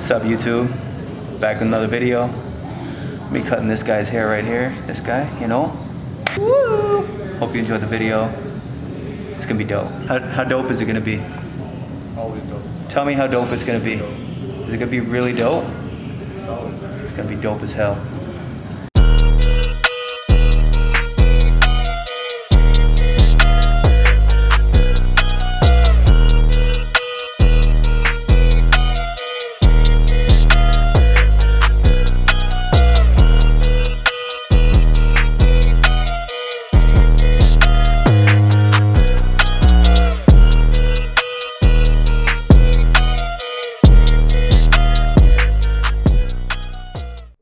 What's up, YouTube? Back with another video. Me cutting this guy's hair right here. This guy, you know. Woo! Hope you enjoyed the video. It's gonna be dope. How dope is it gonna be? Always dope. Tell me how dope it's gonna be. Is it gonna be really dope? Solid. It's gonna be dope as hell.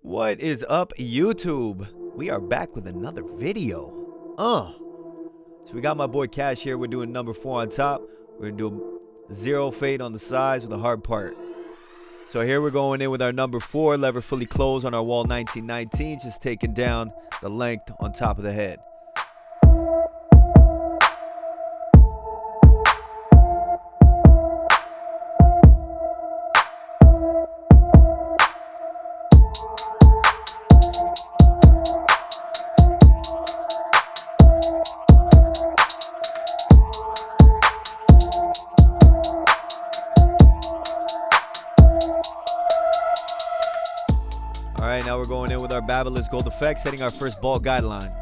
What is up, YouTube? We are back with another video. So we got my boy Cash here. We're doing number 4 on top. We're gonna do a 0 fade on the sides with a hard part. So here we're going in with our number 4, lever fully closed on our wall 1919, just taking down the length on top of the head. Alright, now we're going in with our Barber Gold Effect, setting our first ball guideline.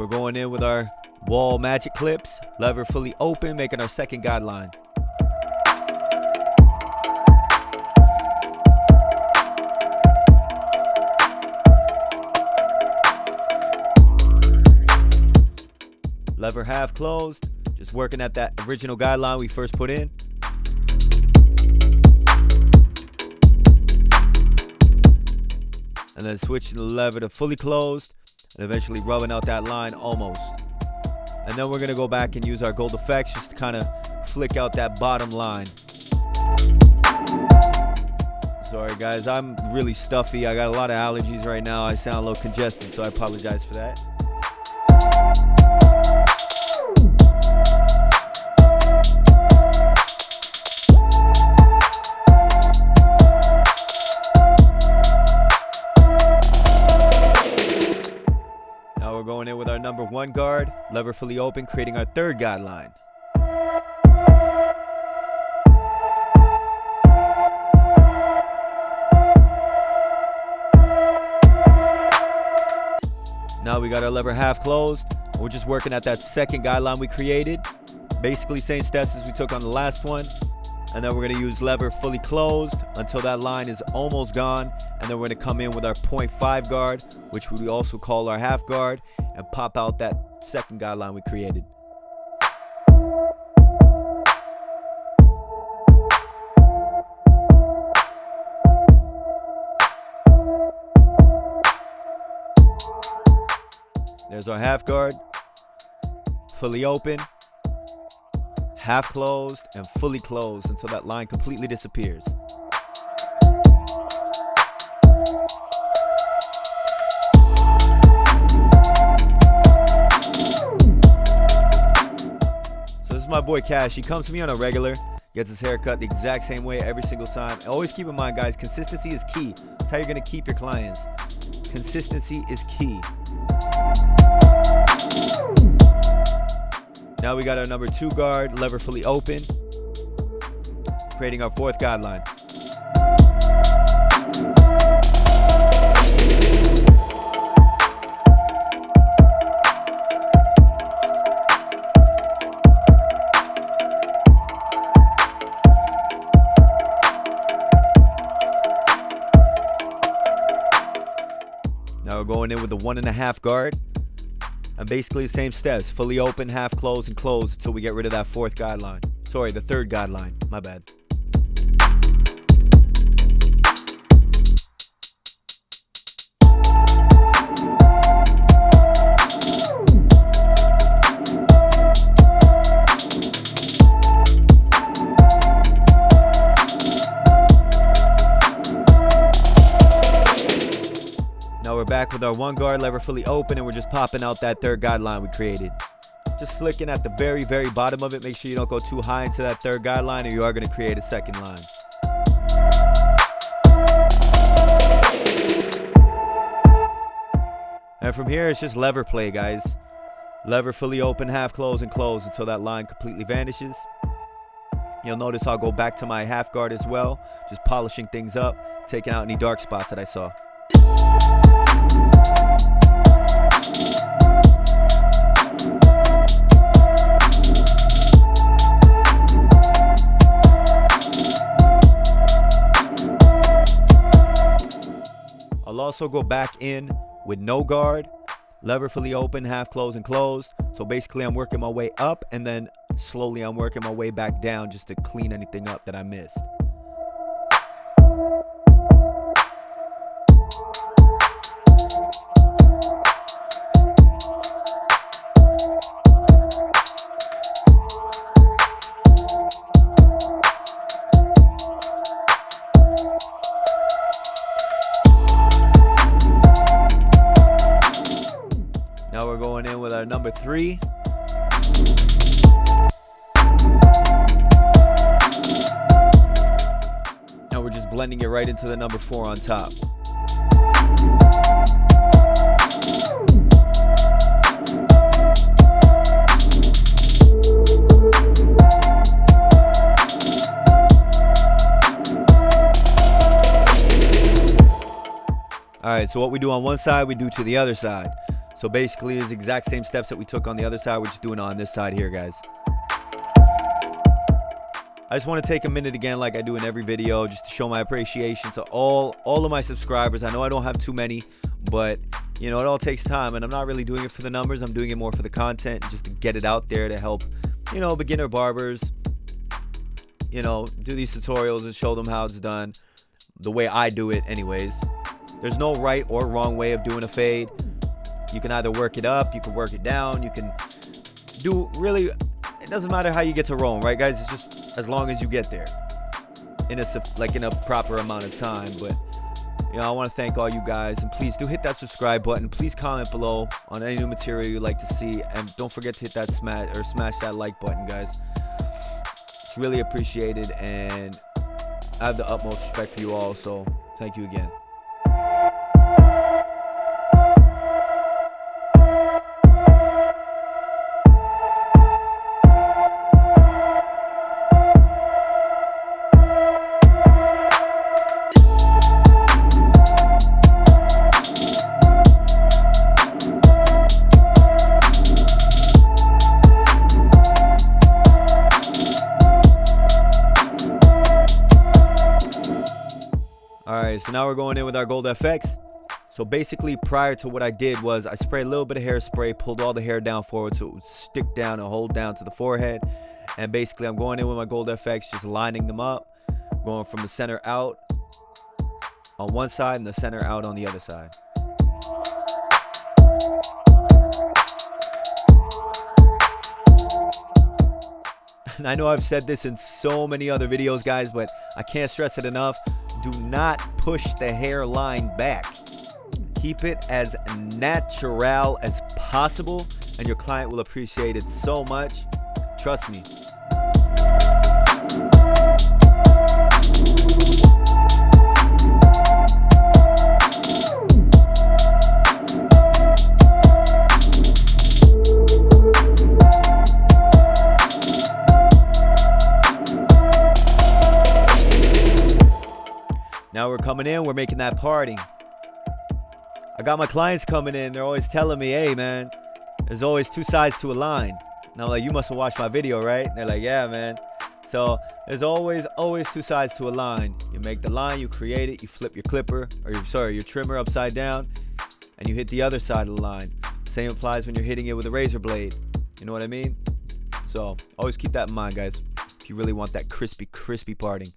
Going in with our wall magic clips, lever fully open, making our second guideline. Lever half closed, just working at that original guideline we first put in. And then switching the lever to fully closed, and eventually rubbing out that line almost. And then we're gonna go back and use our gold effects just to kind of flick out that bottom line. Sorry guys, I'm really stuffy. I got a lot of allergies right now. I sound a little congested, so I apologize for that. We're going in with our number 1 guard, lever fully open, creating our third guideline. Now we got our lever half closed. We're just working at that second guideline we created. Basically same steps as we took on the last one. And then we're going to use lever fully closed until that line is almost gone. And then we're going to come in with our 0.5 guard, which we also call our half guard, and pop out that second guideline we created. There's our half guard, fully open, half closed, and fully closed until that line completely disappears. So this is my boy Cash. He comes to me on a regular, gets his hair cut the exact same way every single time. Always keep in mind, guys, consistency is key. That's how you're gonna keep your clients. Consistency is key. Now we got our number 2 guard, lever fully open, creating our 4th guideline. Now we're going in with the 1.5 guard. And basically the same steps, fully open, half closed, and closed until we get rid of that 4th guideline. Sorry, the 3rd guideline, my bad. back with our one guard, lever fully open, and we're just popping out that third guideline we created. Just flicking at the very, very bottom of it. Make sure you don't go too high into that third guideline or you are going to create a second line. And from here, it's just lever play, guys. Lever fully open, half close, and close until that line completely vanishes. You'll notice I'll go back to my half guard as well, just polishing things up, taking out any dark spots that I saw. I'll also go back in with no guard, lever fully open, half closed and closed. So basically I'm working my way up and then slowly I'm working my way back down just to clean anything up that I missed. Now we're going in with our number 3. Now we're just blending it right into the number 4 on top. Alright, so what we do on one side, we do to the other side. So basically, it's the exact same steps that we took on the other side. We're just doing it on this side here, guys. I just want to take a minute again, like I do in every video, just to show my appreciation to all of my subscribers. I know I don't have too many, but you know, it all takes time, and I'm not really doing it for the numbers. I'm doing it more for the content, just to get it out there to help, you know, beginner barbers, you know, do these tutorials and show them how it's done the way I do it anyways. There's no right or wrong way of doing a fade. You can either work it up, you can work it down, you can do really, it doesn't matter how you get to Rome, right guys? It's just as long as you get there in a proper amount of time. But you know, I want to thank all you guys, and please do hit that subscribe button. Please comment below on any new material you'd like to see, and don't forget to hit that smash that like button, guys. It's really appreciated, and I have the utmost respect for you all, so thank you again. Alright, so now we're going in with our Gold FX. So basically, prior to what I did was I sprayed a little bit of hairspray, pulled all the hair down forward so it would stick down and hold down to the forehead. And basically, I'm going in with my Gold FX, just lining them up, going from the center out on one side and the center out on the other side. And I know I've said this in so many other videos, guys, but I can't stress it enough. Do not push the hairline back. Keep it as natural as possible, and your client will appreciate it so much. Trust me. Now we're coming in, we're making that parting. I got my clients coming in, they're always telling me, hey man, there's always 2 sides to a line. And I'm like, you must have watched my video, right? And they're like, yeah man. So there's always 2 sides to a line. You make the line, you create it, you flip your clipper, or your trimmer upside down, and you hit the other side of the line. Same applies when you're hitting it with a razor blade. You know what I mean? So always keep that in mind, guys, if you really want that crispy parting.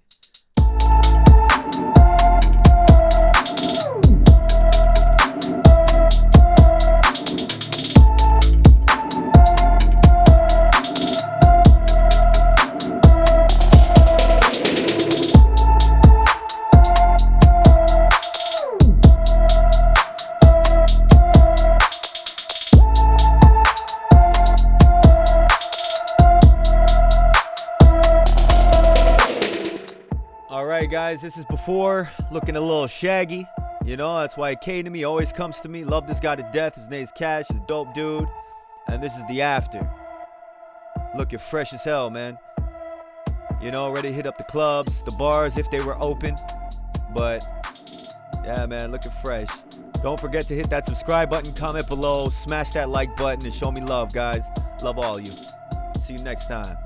guys, this is before, looking a little shaggy. You know, that's why he came to me, always comes to me. Love this guy to death. His name's Cash, he's a dope dude. And this is the after. Looking fresh as hell, man. You know, ready to hit up the clubs, the bars if they were open. But, yeah, man, looking fresh. Don't forget to hit that subscribe button, comment below, smash that like button, and show me love, guys. Love all of you. See you next time.